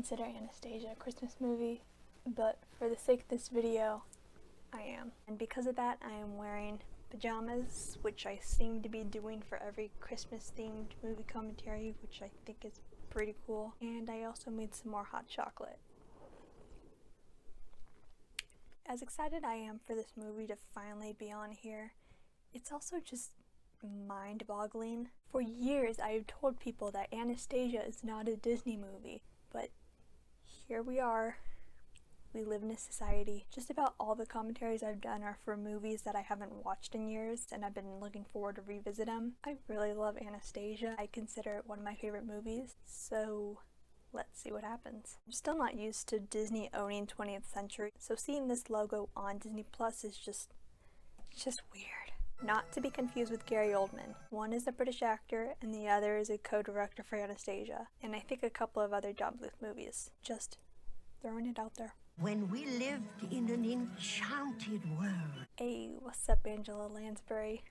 consider Anastasia a Christmas movie, but for the sake of this video, I am. And because of that, I am wearing pajamas, which I seem to be doing for every Christmas-themed movie commentary, which I think is pretty cool. And I also made some more hot chocolate. As excited I am for this movie to finally be on here, it's also just mind-boggling. For years I have told people that Anastasia is not a Disney movie, but here we are. We live in a society. Just about all the commentaries I've done are for movies that I haven't watched in years, and I've been looking forward to revisit them. I really love Anastasia. I consider it one of my favorite movies, so let's see what happens. I'm still not used to Disney owning 20th century, so seeing this logo on Disney Plus is just weird. Not to be confused with Gary Oldman. One is a British actor and the other is a co-director for Anastasia, and I think a couple of other John Bluth movies. Just throwing it out there. When we lived in an enchanted world. Hey, what's up, Angela Lansbury?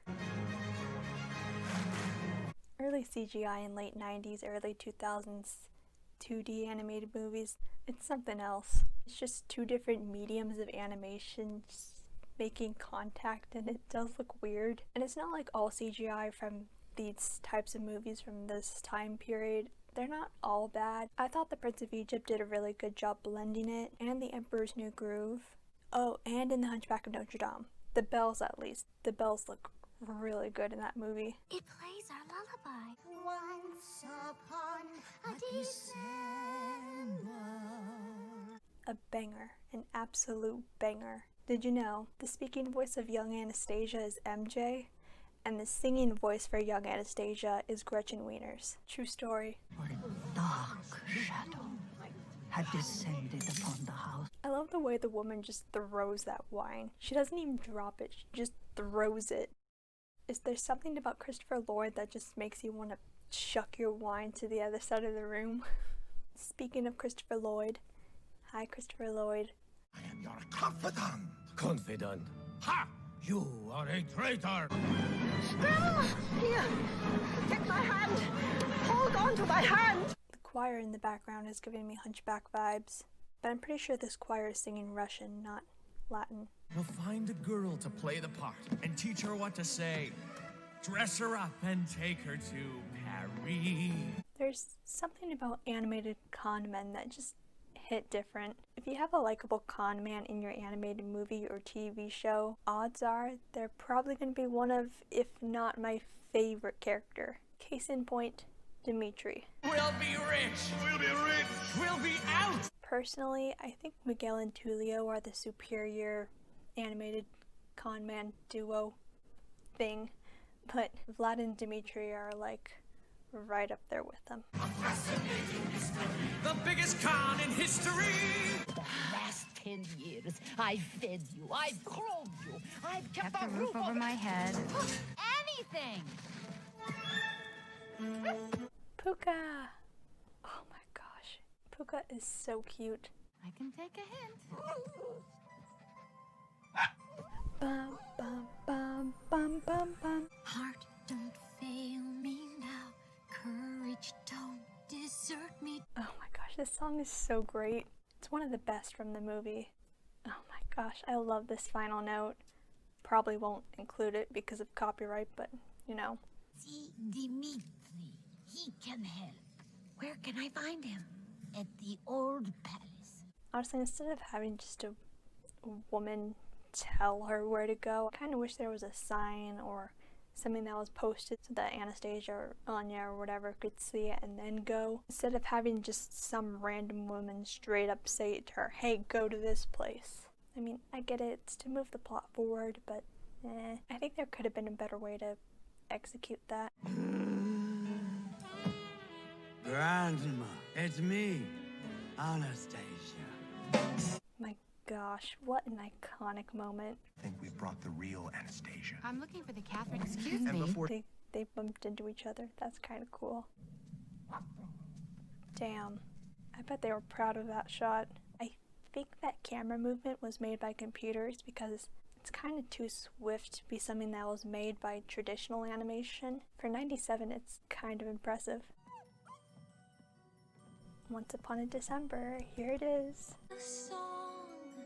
Early CGI in late 90s, early 2000s 2D animated movies, it's something else. It's just two different mediums of animation making contact, and it does look weird. And it's not like all CGI from these types of movies from this time period. They're not all bad. I thought The Prince of Egypt did a really good job blending it, and The Emperor's New Groove. Oh, and in The Hunchback of Notre Dame. The bells, at least. The bells look really good in that movie. It plays our lullaby. Once upon a December. A banger. An absolute banger. Did you know the speaking voice of young Anastasia is MJ? And the singing voice for young Anastasia is Gretchen Wieners. True story. For a dark shadow had descended upon the house. I love the way the woman just throws that wine. She doesn't even drop it, she just throws it. Is there something about Christopher Lloyd that just makes you want to chuck your wine to the other side of the room? Speaking of Christopher Lloyd, hi Christopher Lloyd. I am your confidant. Confidant? Ha! You are a traitor! Grandma! Here! Take my hand! Hold on to my hand! The choir in the background is giving me Hunchback vibes, but I'm pretty sure this choir is singing Russian, not Latin. We'll find a girl to play the part and teach her what to say. Dress her up and take her to Paris. There's something about animated con men that just hit different. If you have a likable con man in your animated movie or TV show, odds are they're probably going to be one of, if not my favorite character. Case in point, Dimitri. We'll be rich! We'll be rich. We'll be out! Personally, I think Miguel and Tulio are the superior animated con man duo thing, but Vlad and Dimitri are like right up there with them. The biggest con in history! For the last 10 years, I've fed you, I've clothed you, I've kept The roof over my head. anything. Puka! Oh my gosh. Puka is so cute. I can take a hint. Bum, bum, bum, bum, bum, bum. Heart, don't fail me now. Courage, don't desert me. Oh my gosh, this song is so great. It's one of the best from the movie. Oh my gosh, I love this final note. Probably won't include it because of copyright, but you know. See, Dimitri, he can help. Where can I find him? At the old palace. Honestly, instead of having just a woman tell her where to go, I kind of wish there was a sign or something that was posted so that Anastasia or Anya or whatever could see it and then go, instead of having just some random woman straight up say to her, hey, go to this place. I mean, I get it, it's to move the plot forward, but I think there could have been a better way to execute that. Grandma, it's me, Anastasia. My gosh, what an iconic moment. I think we brought the real Anastasia. I'm looking for the Catherine. Excuse And me. before They bumped into each other. That's kind of cool. Damn. I bet they were proud of that shot. I think that camera movement was made by computers because it's kind of too swift to be something that was made by traditional animation. For 97, it's kind of impressive. Once Upon a December, here it is. A song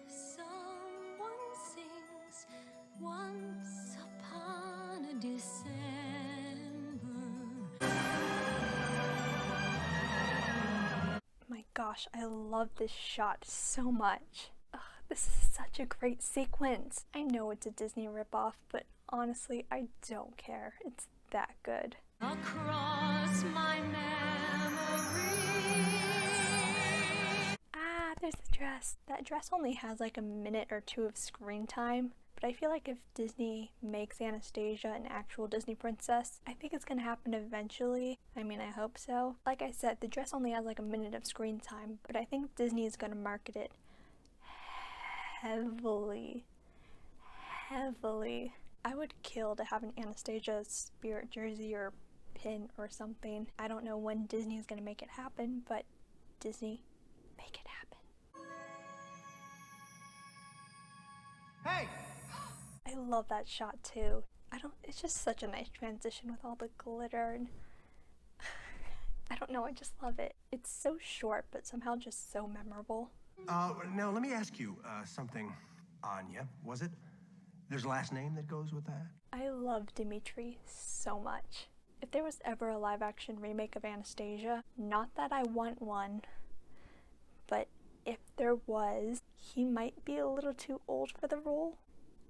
someone sings once upon a December. My gosh, I love this shot so much. Ugh, this is such a great sequence. I know it's a Disney ripoff, but honestly, I don't care. It's that good. Across my memory. Ah, there's the dress. That dress only has like a minute or two of screen time, but I feel like if Disney makes Anastasia an actual Disney princess, I think it's gonna happen eventually. I mean, I hope so. Like I said, the dress only has like a minute of screen time, but I think Disney is gonna market it heavily. I would kill to have an Anastasia spirit jersey or pin or something. I don't know when Disney is gonna make it happen, but Disney, make it happen. Hey! I love that shot too. It's just such a nice transition with all the glitter and I don't know, I just love it. It's so short, but somehow just so memorable. Now let me ask you something. Anya, was it? There's a last name that goes with that? I love Dimitri so much. If there was ever a live-action remake of Anastasia, not that I want one, but if there was, he might be a little too old for the role.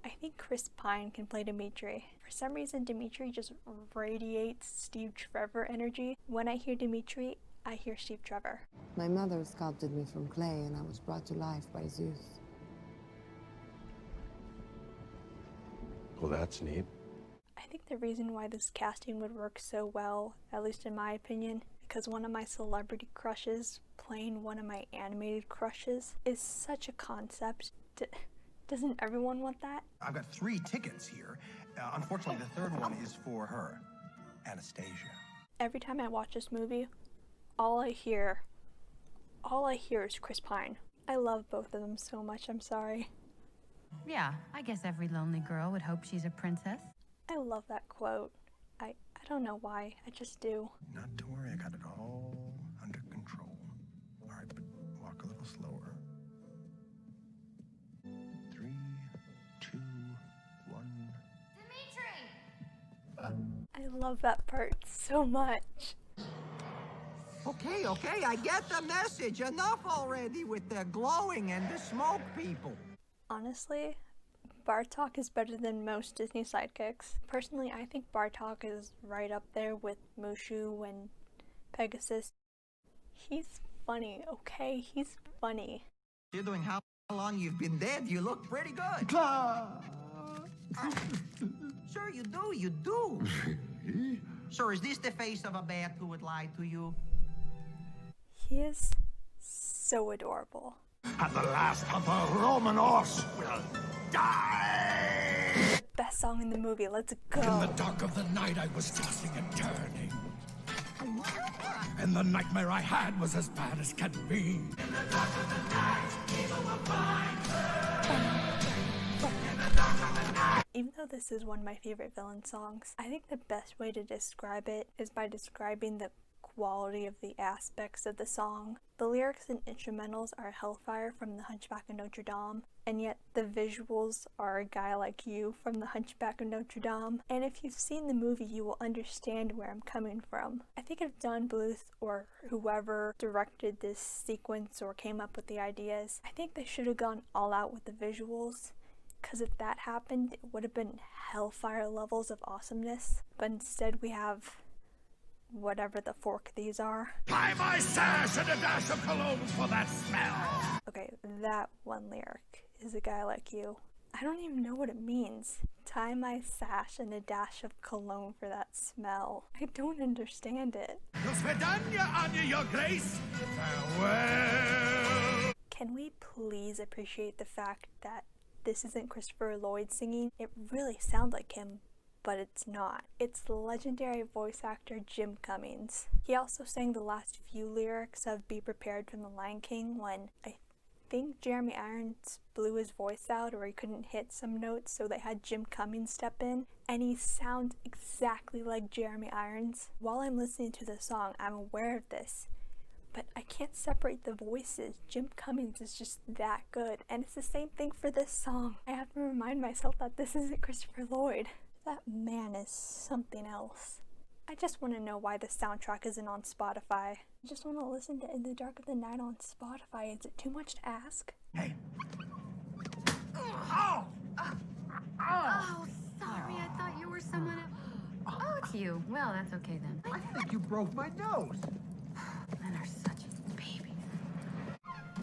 I think Chris Pine can play Dimitri. For some reason, Dimitri just radiates Steve Trevor energy. When I hear Dimitri, I hear Steve Trevor. My mother sculpted me from clay and I was brought to life by Zeus. Well, that's neat. I think the reason why this casting would work so well, at least in my opinion, because one of my celebrity crushes playing one of my animated crushes is such a concept. Doesn't everyone want that? I've got 3 tickets here. Unfortunately, the third one is for her, Anastasia. Every time I watch this movie, all I hear is Chris Pine. I love both of them so much, I'm sorry. Yeah, I guess every lonely girl would hope she's a princess. I love that quote. I don't know why, I just do. Not to worry, I got it all under control. All right, but walk a little slower. 3, 2, 1. Dimitri! I love that part so much. Okay, I get the message. Enough already with the glowing and the smoke people. Honestly, Bartok is better than most Disney sidekicks. Personally, I think Bartok is right up there with Mushu and Pegasus. He's funny, okay? He's funny. Considering how long you've been dead, you look pretty good. Sir, you do. Sir, is this the face of a bat who would lie to you? He is so adorable. And the last of the Roman horse will die! Best song in the movie, let's go. In the dark of the night, I was tossing and turning. And the nightmare I had was as bad as can be. In the dark of the night, evil will find her. In the dark of the night. Even though this is one of my favorite villain songs, I think the best way to describe it is by describing the quality of the aspects of the song. The lyrics and instrumentals are Hellfire from The Hunchback of Notre Dame, and yet the visuals are A Guy Like You from The Hunchback of Notre Dame. And if you've seen the movie, you will understand where I'm coming from. I think if Don Bluth or whoever directed this sequence or came up with the ideas, I think they should have gone all out with the visuals. Because if that happened, it would have been Hellfire levels of awesomeness. But instead we have whatever the fork these are. Tie my sash and a dash of cologne for that smell. Okay, that one lyric is A Guy Like You. I don't even know what it means. Tie my sash and a dash of cologne for that smell. I don't understand it. Till Svedanya, Anya, your grace. Farewell. Can we please appreciate the fact that this isn't Christopher Lloyd singing? It really sounds like him, but it's not. It's the legendary voice actor Jim Cummings. He also sang the last few lyrics of Be Prepared from The Lion King when I think Jeremy Irons blew his voice out or he couldn't hit some notes, so they had Jim Cummings step in, and he sounds exactly like Jeremy Irons. While I'm listening to the song, I'm aware of this, but I can't separate the voices. Jim Cummings is just that good, and it's the same thing for this song. I have to remind myself that this isn't Christopher Lloyd. That man is something else. I just want to know why the soundtrack isn't on Spotify. I just want to listen to In the Dark of the Night on Spotify. Is it too much to ask? Hey. Oh, sorry. I thought you were someone else. Oh, it's you. Well, that's okay then. I think you broke my nose. Men are such babies.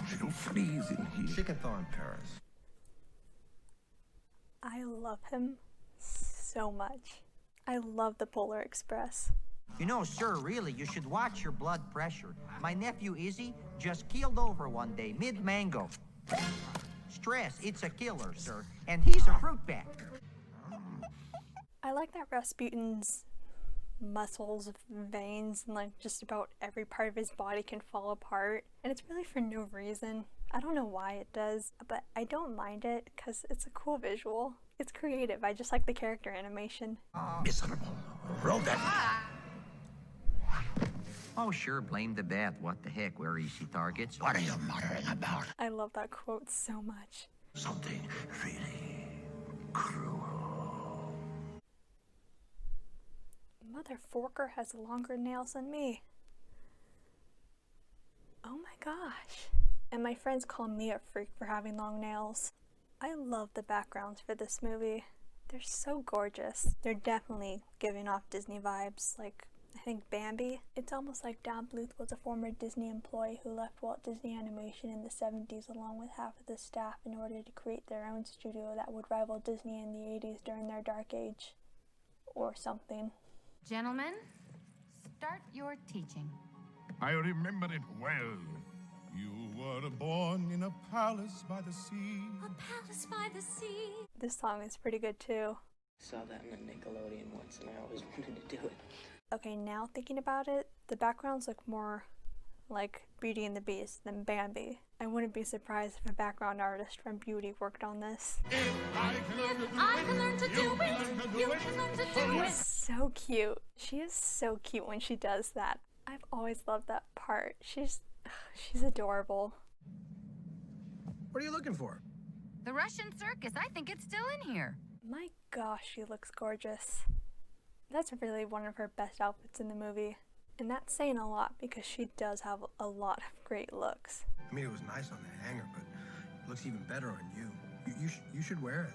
She'll freeze in here. She can thaw in Paris. I love him so much. I love the Polar Express. You know, sir, really, you should watch your blood pressure. My nephew Izzy just keeled over one day, mid-mango. Stress, it's a killer, sir. And he's a fruit bat. I like that Rasputin's muscles, veins, and like just about every part of his body can fall apart. And it's really for no reason. I don't know why it does, but I don't mind it because it's a cool visual. It's creative. I just like the character animation. Miserable. Rodent. Oh, sure, blame the bat. What the heck, we're easy targets. What are you muttering about? I love that quote so much. Something really cruel. Mother Forker has longer nails than me. Oh my gosh. And my friends call me a freak for having long nails. I love the backgrounds for this movie. They're so gorgeous. They're definitely giving off Disney vibes, like I think Bambi. It's almost like Don Bluth was a former Disney employee who left Walt Disney Animation in the 70s along with half of the staff in order to create their own studio that would rival Disney in the 80s during their dark age. Or something. Gentlemen, start your teaching. I remember it well. You were born in a palace by the sea. A palace by the sea. This song is pretty good too. Saw that in a Nickelodeon once and I always wanted to do it. Okay, now thinking about it, the backgrounds look more like Beauty and the Beast than Bambi. I wouldn't be surprised if a background artist from Beauty worked on this. I can learn to do it. You can learn to do it. She's so cute. She is so cute when she does that. I've always loved that part. She's adorable. What are you looking for? The Russian circus. I think it's still in here. My gosh, she looks gorgeous. That's really one of her best outfits in the movie. And that's saying a lot because she does have a lot of great looks. I mean, it was nice on the hanger, but it looks even better on you. You should wear it.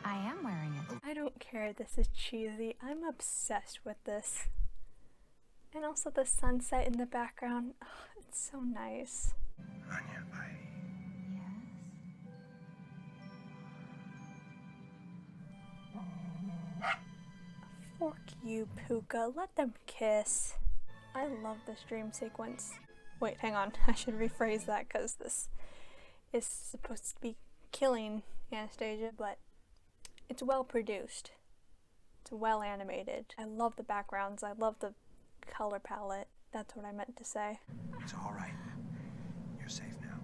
I am wearing it. I don't care, this is cheesy. I'm obsessed with this. And also the sunset in the background. Oh, it's so nice. Anya, Fork you, Puka. Let them kiss. I love this dream sequence. Wait, hang on. I should rephrase that because this is supposed to be killing Anastasia, but it's well produced. It's well animated. I love the backgrounds. I love the color palette. That's what I meant to say. It's all right. You're safe now.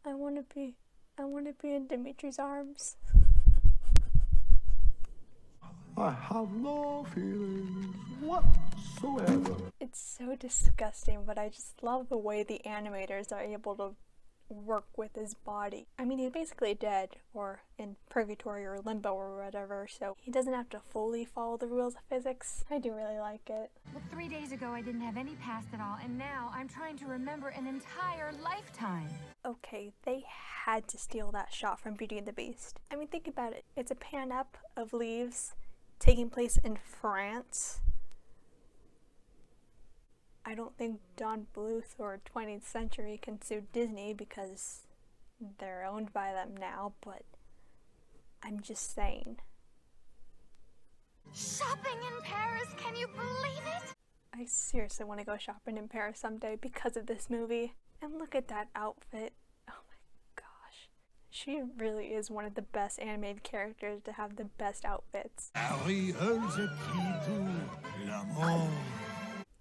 I want to be in Dimitri's arms. I have no feelings whatsoever. It's so disgusting, but I just love the way the animators are able to work with his body. I mean, he's basically dead or in purgatory or limbo or whatever, so he doesn't have to fully follow the rules of physics. I do really like it. Well, 3 days ago I didn't have any past at all, and now I'm trying to remember an entire lifetime. Okay, they had to steal that shot from Beauty and the Beast. I mean, think about it. It's a pan up of leaves taking place in France. I don't think Don Bluth or 20th Century can sue Disney because they're owned by them now, but I'm just saying. Shopping in Paris, can you believe it? I seriously want to go shopping in Paris someday because of this movie. And look at that outfit. Oh my gosh. She really is one of the best animated characters to have the best outfits. Harry owns a key to l'amour.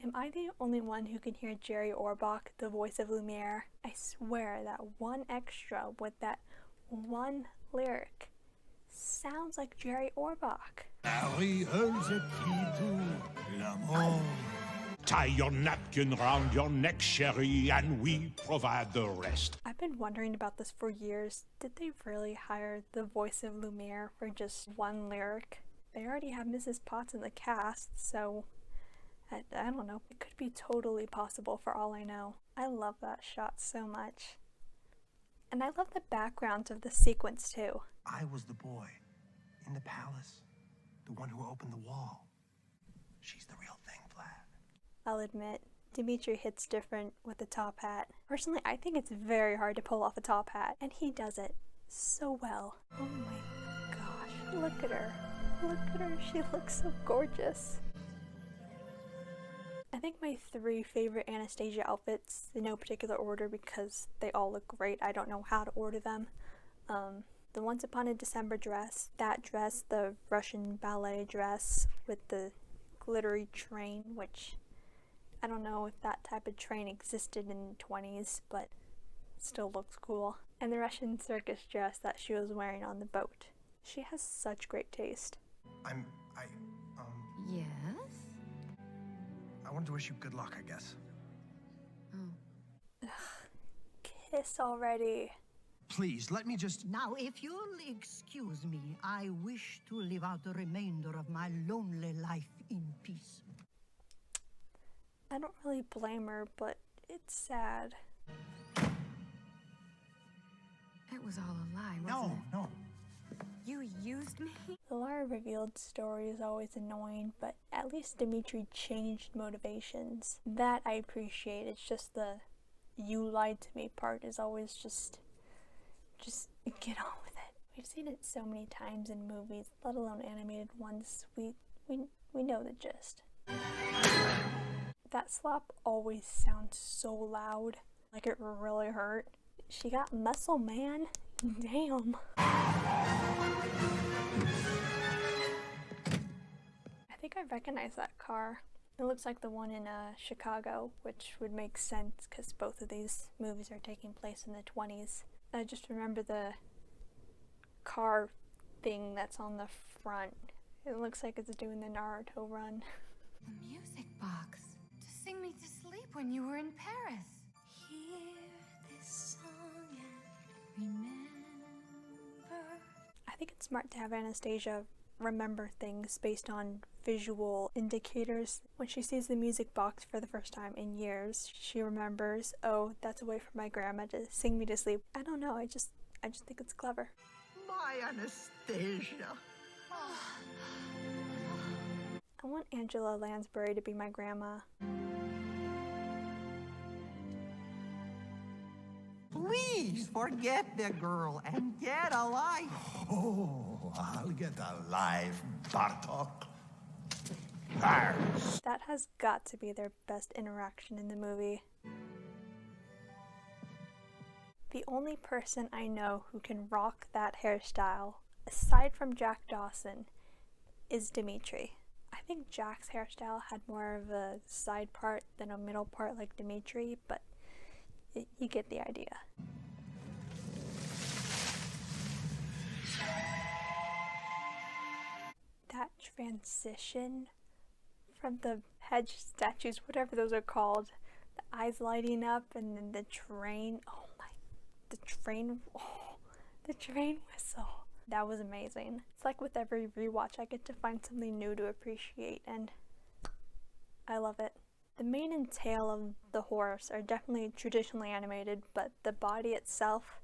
Am I the only one who can hear Jerry Orbach, the voice of Lumiere? I swear that one extra with that one lyric sounds like Jerry Orbach. Harry owns a key to l'amour. Tie your napkin round your neck, Sherry, and we provide the rest. I've been wondering about this for years. Did they really hire the voice of Lumiere for just one lyric? They already have Mrs. Potts in the cast, so I don't know. It could be totally possible for all I know. I love that shot so much. And I love the backgrounds of the sequence too. I was the boy in the palace, the one who opened the wall. She's the real thing, Vlad. I'll admit, Dimitri hits different with the top hat. Personally, I think it's very hard to pull off a top hat, and he does it so well. Oh my gosh, look at her. Look at her, she looks so gorgeous. I think my 3 favorite Anastasia outfits, in no particular order because they all look great, I don't know how to order them. The Once Upon a December dress, that dress, the Russian ballet dress with the glittery train, which I don't know if that type of train existed in the 20s, but still looks cool. And the Russian circus dress that she was wearing on the boat. She has such great taste. Yes? I wanted to wish you good luck, I guess. Ugh, kiss already. Please, let me just... Now, if you'll excuse me, I wish to live out the remainder of my lonely life in peace. I don't really blame her, but it's sad. It was all a lie, wasn't it? No. You used me? The Lara revealed story is always annoying, but at least Dimitri changed motivations. That I appreciate. It's just the you lied to me part is always just get on with it. We've seen it so many times in movies, let alone animated ones. We know the gist. That slap always sounds so loud, like it really hurt. She got muscle, man. Damn. I think I recognize that car. It looks like the one in Chicago, which would make sense because both of these movies are taking place in the 20s. I just remember the car thing that's on the front. It looks like it's doing the Naruto run. The music box. To sing me to sleep when you were in Paris. Hear this song and remember. I think it's smart to have Anastasia remember things based on visual indicators. When she sees the music box for the first time in years, she remembers, oh, that's a way for my grandma to sing me to sleep. I don't know, I just think it's clever. My Anastasia. I want Angela Lansbury to be my grandma. Please forget the girl and get a life. Oh, I'll get a life, Bartok. That has got to be their best interaction in the movie. The only person I know who can rock that hairstyle, aside from Jack Dawson, is Dimitri. I think Jack's hairstyle had more of a side part than a middle part like Dimitri, but you get the idea. That transition from the hedge statues, whatever those are called, the eyes lighting up and then the train, the train whistle. That was amazing. It's like with every rewatch I get to find something new to appreciate, and I love it. The mane and tail of the horse are definitely traditionally animated, but the body itself,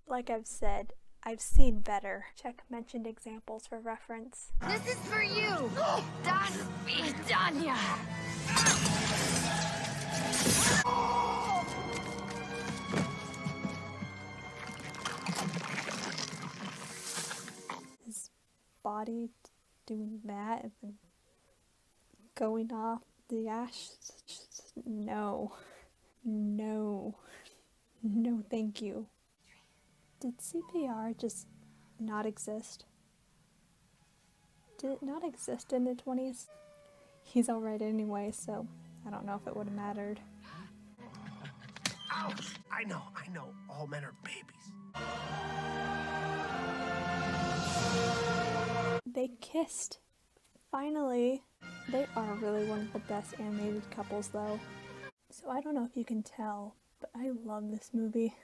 like I've said, I've seen better. Check mentioned examples for reference. This is for you! Das Vidanya! His body doing that and then going off the ash, just, no, thank you. Did CPR just not exist? Did it not exist in the 20s? He's alright anyway, so I don't know if it would have mattered. Ouch! I know, all men are babies. They kissed. Finally. They are really one of the best animated couples though. So I don't know if you can tell, but I love this movie.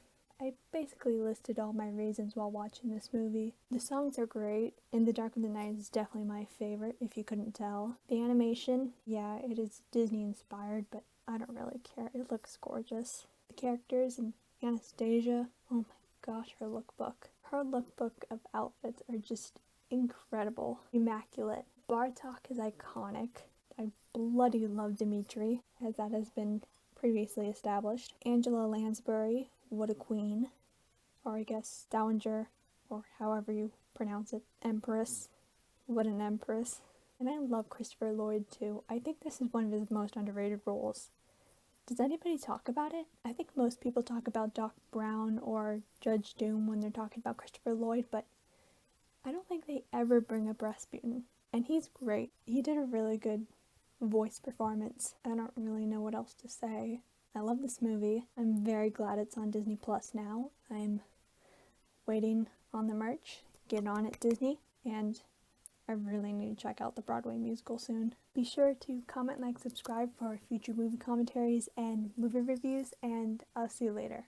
I basically listed all my reasons while watching this movie. The songs are great. In the Dark of the Night is definitely my favorite, if you couldn't tell. The animation, yeah, it is Disney inspired, but I don't really care. It looks gorgeous. The characters and Anastasia, oh my gosh, her lookbook. Her lookbook of outfits are just incredible. Immaculate. Bartok is iconic. I bloody love Dimitri, as that has been previously established. Angela Lansbury, what a queen. Or I guess Dowager, or however you pronounce it. Empress. What an empress. And I love Christopher Lloyd too. I think this is one of his most underrated roles. Does anybody talk about it? I think most people talk about Doc Brown or Judge Doom when they're talking about Christopher Lloyd, but I don't think they ever bring up Rasputin. And he's great. He did a really good voice performance. I don't really know what else to say. I love this movie. I'm very glad it's on Disney Plus now. I'm waiting on the merch. Get on it, Disney. And I really need to check out the Broadway musical soon. Be sure to comment, like, subscribe for future movie commentaries and movie reviews, and I'll see you later.